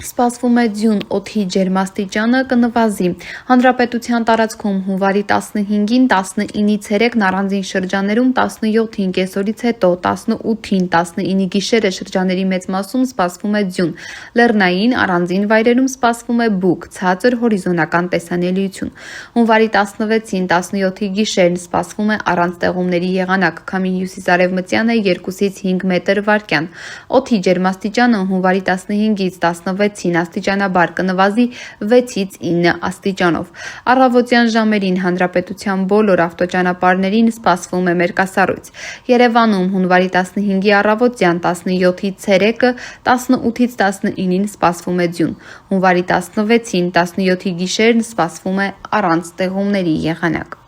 Սպասվում է ձյուն, օդի ջերմաստիճանը կնվազի։ Հանրապետության տարածքում հունվարի 15-ին 19-ից 3 առանձին շրջաններում 17-ին կեսօրից հետո 18-ին 19-ի գիշերը շրջանների մեծ մասում սպասվում է ձյուն։ Լեռնային առանձին վայրերում սպասվում է բուք, ցածր հորիզոնական տեսանելիություն։ Հունվարի 16-ին 17-ի գիշերն սպասվում է առանց տեղումների եղանակ, քամի հյուսիսարևմտյան է 2-ից 5 մետր/վայրկյան։ Օդի ջերմաստիճանը հունվարի 15-ից 16-ին աստիճանաբար կնվազի 6-ից 9 աստիճանով։ Առավոտյան ժամերին հանրապետության բոլոր ավտոճանապարհներին սպասվում է մերկասառույց։ Երևանում հունվարի 15-ի առավոտյան 17-ից 3-ը, 18-ից 19-ին սպասվում է ձյուն։ Հունվարի 16-ին 17-ի գիշերն սպասվում է առանց տեղումների եղանակ։